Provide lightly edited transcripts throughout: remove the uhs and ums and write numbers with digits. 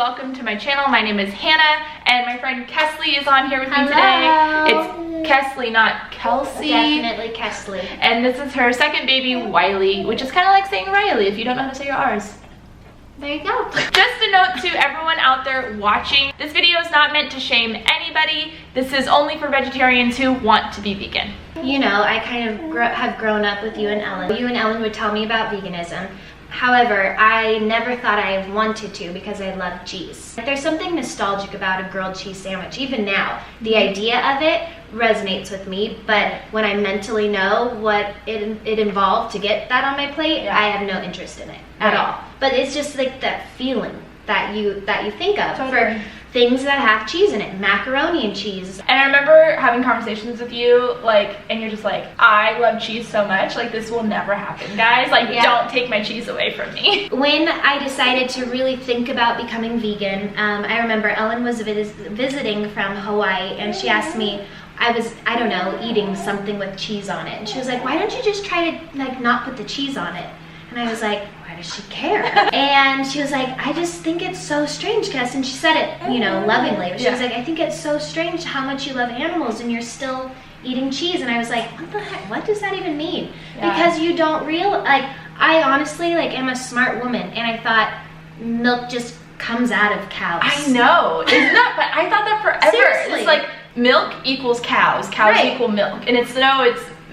welcome to my channel. My name is Hannah, and my friend Kesley is on here with me today. It's Kesley, not Kelsey. Definitely Kesley. And this is her second baby, Wiley, which is kind of like saying Riley if you don't know how to say your R's. There you go. Just a note to everyone out there watching, this video is not meant to shame anybody. This is only for vegetarians who want to be vegan. You know, I kind of have grown up with you and Ellen. You and Ellen would tell me about veganism. However, I never thought I wanted to because I love cheese. There's something nostalgic about a grilled cheese sandwich. Even now, the idea of it resonates with me, but when I mentally know what it involved to get that on my plate, I have no interest in it at all. But it's just like that feeling that you think of for things that have cheese in it, macaroni and cheese. And I remember having conversations with you, and you're just like, I love cheese so much, this will never happen, guys. Don't take my cheese away from me. When I decided to really think about becoming vegan, I remember Ellen was visiting from Hawaii, and she asked me, I don't know, eating something with cheese on it. And she was like, why don't you just try to not put the cheese on it? And I was like, why does she care? And she was like, I just think it's so strange, Kes. And she said it, lovingly. But she was like, I think it's so strange how much you love animals and you're still eating cheese. And I was like, what the heck? What does that even mean? Because you don't I honestly, am a smart woman. And I thought milk just comes out of cows. I know. Isn't that? But I thought that forever. Seriously. It's like milk equals cows. Cows equal milk. And it's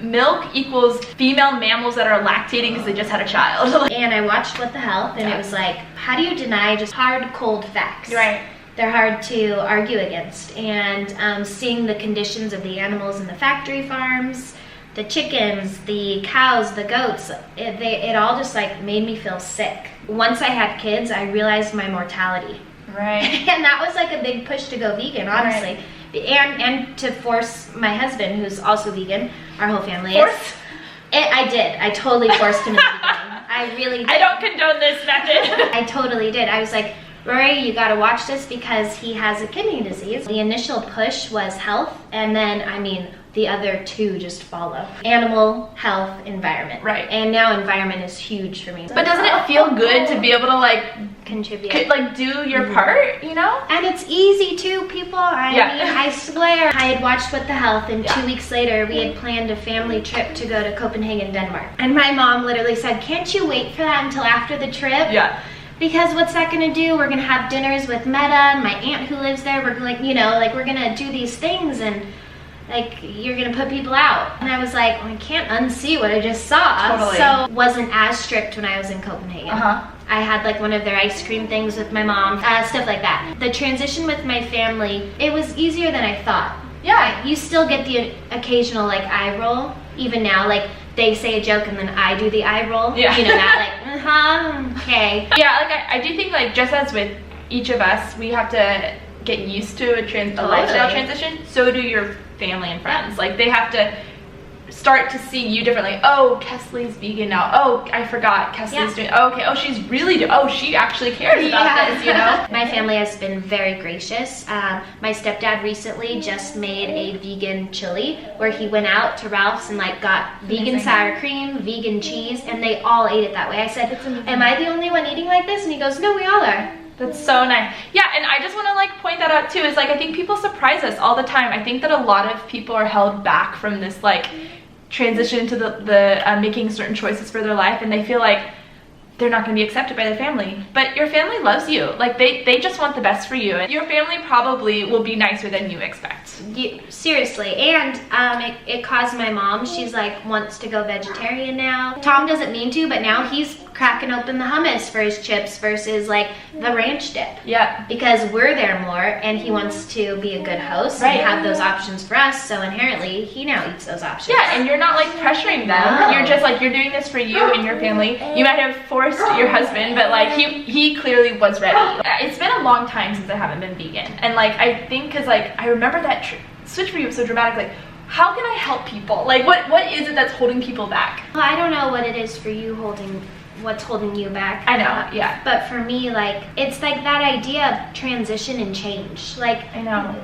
milk equals female mammals that are lactating because they just had a child. And I watched What the Health, and it was like, how do you deny just hard, cold facts? Right. They're hard to argue against. And seeing the conditions of the animals in the factory farms, the chickens, the cows, the goats, it all just made me feel sick. Once I had kids, I realized my mortality. Right. And that was a big push to go vegan, honestly. Right. And to force my husband, who's also vegan, our whole family is. I did. I totally forced him into vegan. I really did. I don't condone this method. I totally did. I was like, Rory, you gotta watch this because he has a kidney disease. The initial push was health, and then, the other two just follow. Animal, health, environment. Right. And now environment is huge for me. But doesn't it feel good to be able to contribute? Do your part, And it's easy too, people. I mean, I swear. I had watched What the Health, and 2 weeks later, we had planned a family trip to go to Copenhagen, Denmark. And my mom literally said, can't you wait for that until after the trip? Yeah. Because what's that gonna do? We're gonna have dinners with Meta and my aunt who lives there. We're we're gonna do these things and you're gonna put people out. And I was like, I can't unsee what I just saw. Totally. So it wasn't as strict when I was in Copenhagen. I had one of their ice cream things with my mom, stuff like that. The transition with my family, it was easier than I thought. Yeah. You still get the occasional eye roll, even now, they say a joke and then I do the eye roll. Yeah. That okay. Yeah, I do think just as with each of us, we have to get used to a lifestyle transition. So do your family and friends. They have to start to see you differently. Oh, Kesley's vegan now. Oh, I forgot Kesley's doing. Oh, okay. Oh, she's really doing. Oh, she actually cares about this. My family has been very gracious. My stepdad recently just made a vegan chili where he went out to Ralph's and got vegan sour cream, vegan cheese, and they all ate it that way. I said, am I the only one eating like this? And he goes, no, we all are. That's so nice. Yeah, and I just want to point that out too, is I think people surprise us all the time. I think that a lot of people are held back from this transition to the making certain choices for their life, and they feel like they're not going to be accepted by their family. But your family loves you. They just want the best for you. And your family probably will be nicer than you expect. Seriously. And it caused my mom, she's wants to go vegetarian now. Tom doesn't mean to, but now he's cracking open the hummus for his chips versus the ranch dip. Yeah. Because we're there more, and he wants to be a good host and have those options for us. So inherently, he now eats those options. Yeah, and you're not pressuring them. No. You're just you're doing this for you and your family. You might have forced your husband, but he clearly was ready. It's been a long time since I haven't been vegan, and I think because I remember that switch for you was so dramatic. How can I help people? What is it that's holding people back? Well, I don't know what it is for you what's holding you back. I know, yeah. But for me, it's that idea of transition and change. I know.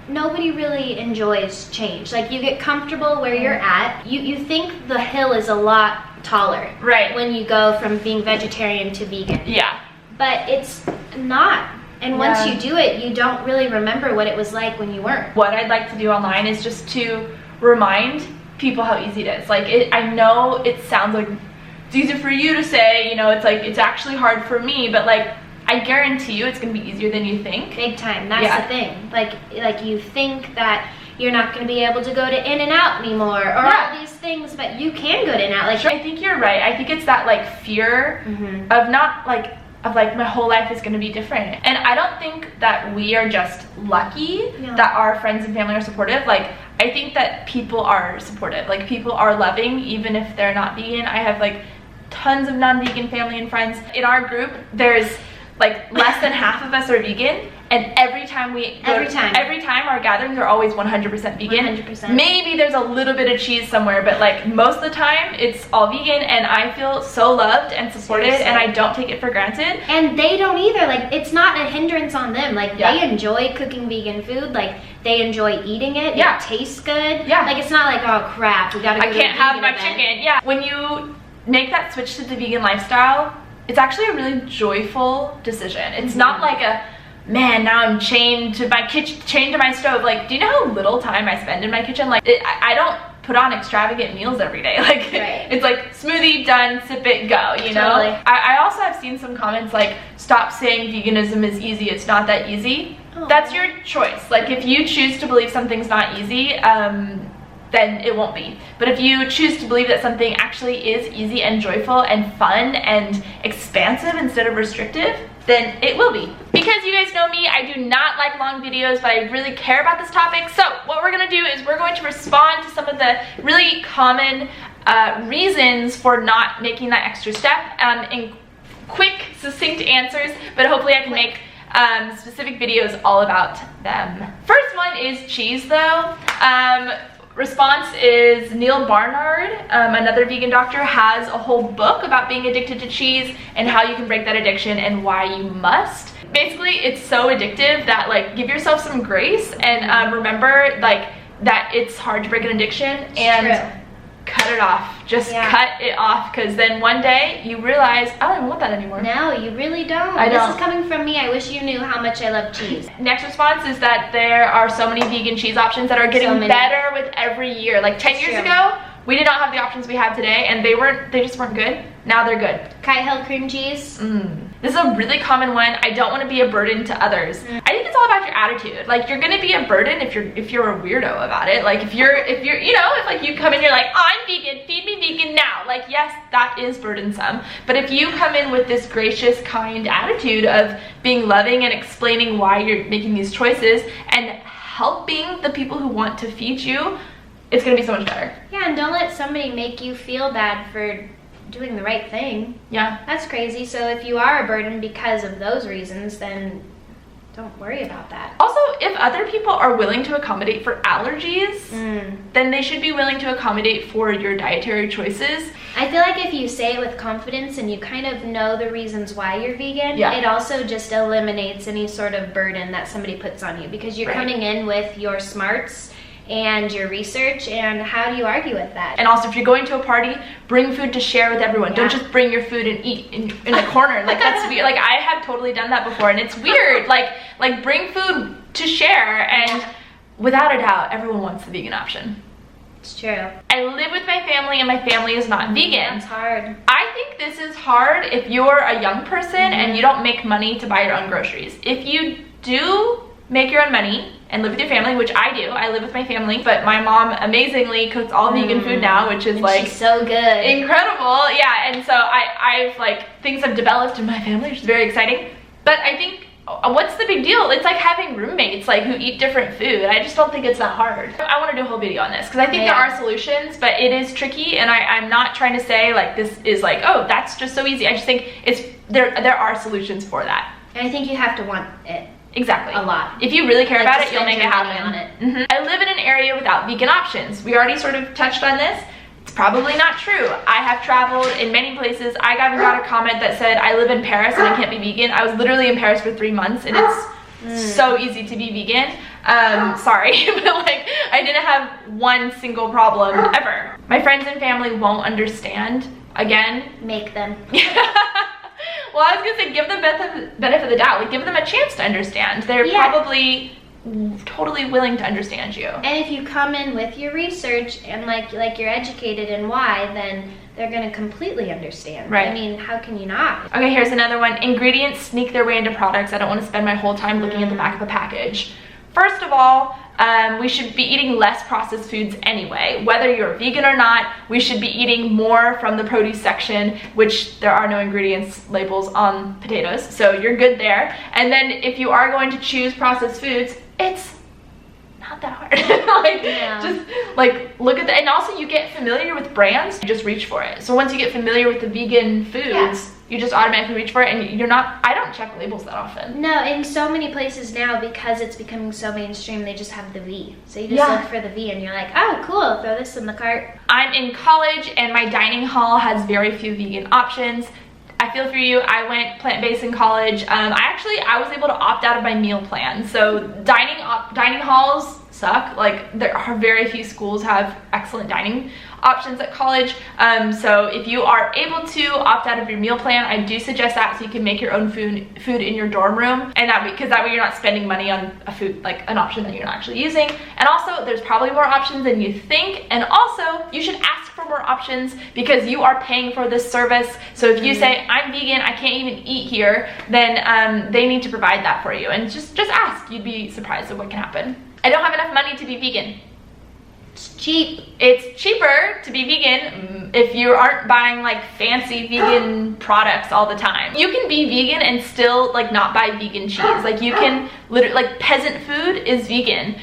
Nobody really enjoys change. You get comfortable where you're at. You think the hill is a lot taller. Right. When you go from being vegetarian to vegan. Yeah. But it's not. And once you do it, you don't really remember what it was like when you weren't. What I'd like to do online is just to remind people how easy it is. Like, I know it sounds like it's easy for you to say, you know, it's like, it's actually hard for me, but like, I guarantee you it's gonna be easier than you think. Big time, that's the thing. Like you think that you're not gonna be able to go to In-N-Out anymore, or all these things, but you can go to In-N-Out. Like, I think you're right. I think it's that like fear of not like, my whole life is going to be different. And I don't think that we are just lucky that our friends and family are supportive. Like, I think that people are supportive. Like, people are loving even if they're not vegan. I have like tons of non-vegan family and friends. In our group, there's like less than half of us are vegan, and every time our gatherings are always 100% vegan. 100%. Maybe there's a little bit of cheese somewhere, but like most of the time it's all vegan, and I feel so loved and supported. Seriously. And I don't take it for granted. And they don't either. Like, it's not a hindrance on them. Like, they enjoy cooking vegan food. Like, they enjoy eating it. It tastes good. Like, it's not like, oh crap, we gotta go to a vegan event. I can't have my chicken. When you make that switch to the vegan lifestyle, it's actually a really joyful decision. It's not like a, man, now I'm chained to my kitchen, chained to my stove. Like, do you know how little time I spend in my kitchen? Like, I don't put on extravagant meals every day. Like, it's like smoothie, done, sip it, go, you know? I also have seen some comments like, stop saying veganism is easy, it's not that easy. That's your choice. Like, if you choose to believe something's not easy, then it won't be. But if you choose to believe that something actually is easy and joyful and fun and expansive instead of restrictive, then it will be. Because you guys know me, I do not like long videos, but I really care about this topic. So what we're gonna do is we're going to respond to some of the really common reasons for not making that extra step in quick, succinct answers, but hopefully I can make specific videos all about them. First one is cheese though. Response is Neil Barnard, another vegan doctor, has a whole book about being addicted to cheese and how you can break that addiction and why you must. Basically, it's so addictive that like, give yourself some grace and remember like that it's hard to break an addiction and cut it off. Just cut it off, because then one day you realize, I don't even want that anymore. No, you really don't. This is coming from me. I wish you knew how much I love cheese. Next response is that there are so many vegan cheese options that are getting better with every year. Like 10 years ago, we did not have the options we have today, and they just weren't good. Now they're good. Kite-Hill cream cheese. This is a really common one. I don't want to be a burden to others. I think it's all about your attitude. Like, you're gonna be a burden if you're a weirdo about it. Like, if you're you know, if like you come in, you're like, oh, I'm vegan, feed me vegan now. Like, yes, that is burdensome. But if you come in with this gracious, kind attitude of being loving and explaining why you're making these choices and helping the people who want to feed you, it's gonna be so much better. Yeah, and don't let somebody make you feel bad for doing the right thing. Yeah. That's crazy. So if you are a burden because of those reasons, then don't worry about that. Also, if other people are willing to accommodate for allergies, then they should be willing to accommodate for your dietary choices. I feel like if you say it with confidence and you kind of know the reasons why you're vegan, it also just eliminates any sort of burden that somebody puts on you, because you're coming in with your smarts and your research, and how do you argue with that? And also, if you're going to a party, bring food to share with everyone. Don't just bring your food and eat in the corner. Like, that's weird. Like, I have totally done that before, and it's weird. Like bring food to share, and without a doubt, everyone wants the vegan option. It's true. I live with my family, and my family is not vegan. That's hard. I think this is hard if you're a young person and you don't make money to buy your own groceries. If you do make your own money and live with your family, which I do. I live with my family, but my mom amazingly cooks all vegan food now, which is like, she's so good, incredible. Yeah, and so I've like, things have developed in my family, which is very exciting. But I think, what's the big deal? It's like having roommates like who eat different food. I just don't think it's that hard. I want to do a whole video on this because I think there are solutions, but it is tricky, and I'm not trying to say like this is like, oh, that's just so easy. I just think it's there are solutions for that. And I think you have to want it. Exactly. A lot. If you really care about it, you'll make it happen. I live in an area without vegan options. We already sort of touched on this. It's probably not true. I have traveled in many places. I even got a comment that said, I live in Paris and I can't be vegan. I was literally in Paris for 3 months, and it's so easy to be vegan. Sorry, but like, I didn't have one single problem ever. My friends and family won't understand. Again, make them. Well, I was gonna say, give them benefit of the doubt. Like, give them a chance to understand. They're probably totally willing to understand you. And if you come in with your research and like you're educated in why, then they're gonna completely understand. Right. I mean, how can you not? Okay, here's another one. Ingredients sneak their way into products. I don't want to spend my whole time looking at the back of the package. First of all, we should be eating less processed foods anyway. Whether you're vegan or not, we should be eating more from the produce section, which there are no ingredients labels on potatoes, so you're good there. And then if you are going to choose processed foods, it's not that hard. Just like look at the, and also you get familiar with brands, you just reach for it. So once you get familiar with the vegan foods, you just automatically reach for it, and you're not, I don't check labels that often. No, in so many places now, because it's becoming so mainstream, they just have the V. So you just look for the V and you're like, oh cool, throw this in the cart. I'm in college and my dining hall has very few vegan options. I feel for you. I went plant-based in college. I was able to opt out of my meal plan. So dining halls suck. Like, there are very few schools have excellent dining options at college. So if you are able to opt out of your meal plan, I do suggest that, so you can make your own food in your dorm room, and because that way you're not spending money on a food, like an option that you're not actually using. And also, there's probably more options than you think. And also, you should ask for more options because you are paying for this service. So if you say, I'm vegan, I can't even eat here, then they need to provide that for you. And just ask. You'd be surprised at what can happen. I don't have enough money to be vegan. It's cheap. It's cheaper to be vegan if you aren't buying like fancy vegan products all the time. You can be vegan and still like not buy vegan cheese. Like, you can literally, like, peasant food is vegan.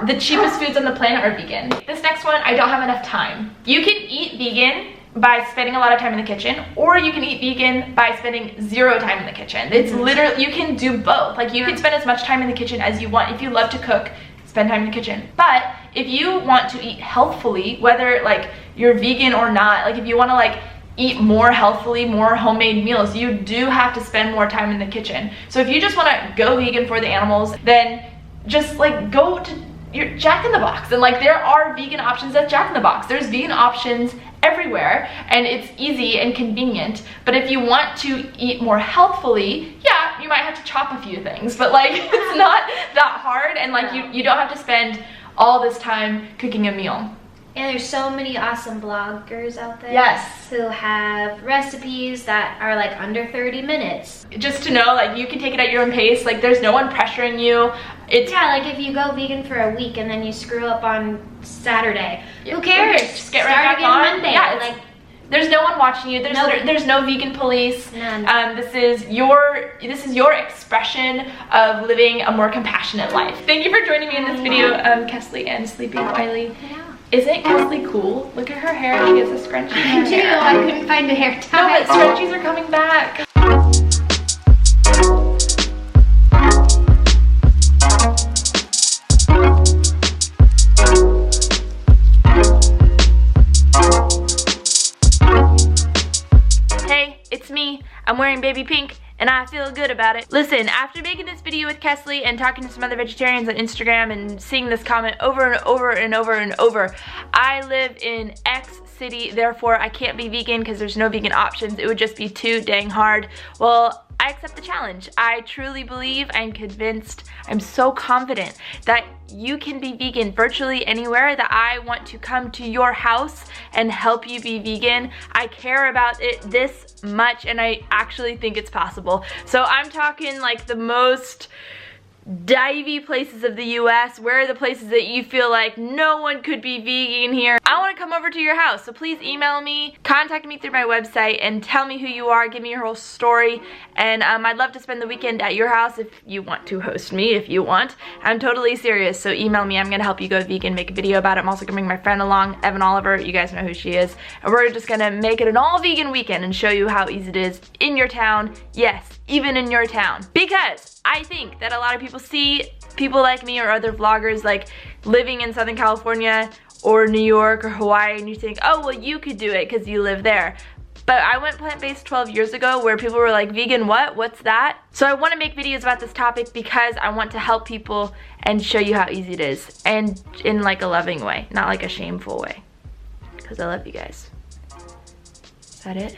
The cheapest foods on the planet are vegan. This next one, I don't have enough time. You can eat vegan by spending a lot of time in the kitchen, or you can eat vegan by spending 0 time in the kitchen. It's literally, you can do both. Like, you can spend as much time in the kitchen as you want. If you love to cook, spend time in the kitchen. But if you want to eat healthfully, whether like you're vegan or not, like if you want to like eat more healthfully, more homemade meals, you do have to spend more time in the kitchen. So if you just want to go vegan for the animals, then just like go to your Jack in the Box, and like there are vegan options at Jack in the Box. There's vegan options everywhere, and it's easy and convenient. But if you want to eat more healthfully, yeah, you might have to chop a few things, but like it's not that hard, and like you don't have to spend all this time cooking a meal. And there's so many awesome bloggers out there. Yes. Who have recipes that are like under 30 minutes. Just to know, like, you can take it at your own pace. Like, there's no one pressuring you. Like if you go vegan for a week and then you screw up on Saturday, who cares? Just get right back on Monday. Yeah, like, there's no one watching you. There's no vegan police. None. This is your expression of living a more compassionate life. Thank you for joining me in this video, Kesley and Sleepy Wiley. Isn't Kesley cool? Look at her hair. She has a scrunchie. I do. I couldn't find a hair tie. No, but scrunchies are coming back. Hey, it's me. I'm wearing baby pink, and I feel good about it. Listen, after making this video with Kesley and talking to some other vegetarians on Instagram and seeing this comment over and over and over and over, I live in X city, therefore I can't be vegan because there's no vegan options. It would just be too dang hard. Well, I accept the challenge. I truly believe, I'm convinced, I'm so confident that you can be vegan virtually anywhere, that I want to come to your house and help you be vegan. I care about it this much, and I actually think it's possible. So I'm talking like the most divey places of the US. Where are the places that you feel like no one could be vegan here? I want to come over to your house, so please email me, contact me through my website, and tell me who you are, give me your whole story, and I'd love to spend the weekend at your house if you want to host me, if you want. I'm totally serious, so email me. I'm gonna help you go vegan, make a video about it. I'm also gonna bring my friend along, Evan Oliver. You guys know who she is, and we're just gonna make it an all vegan weekend and show you how easy it is in your town. Yes, even in your town, because I think that a lot of people see people like me or other vloggers like living in Southern California or New York or Hawaii, and you think, oh, well, you could do it because you live there. But I went plant-based 12 years ago where people were like, vegan what? What's that? So I want to make videos about this topic because I want to help people and show you how easy it is, and in like a loving way, not like a shameful way, because I love you guys. Is that it?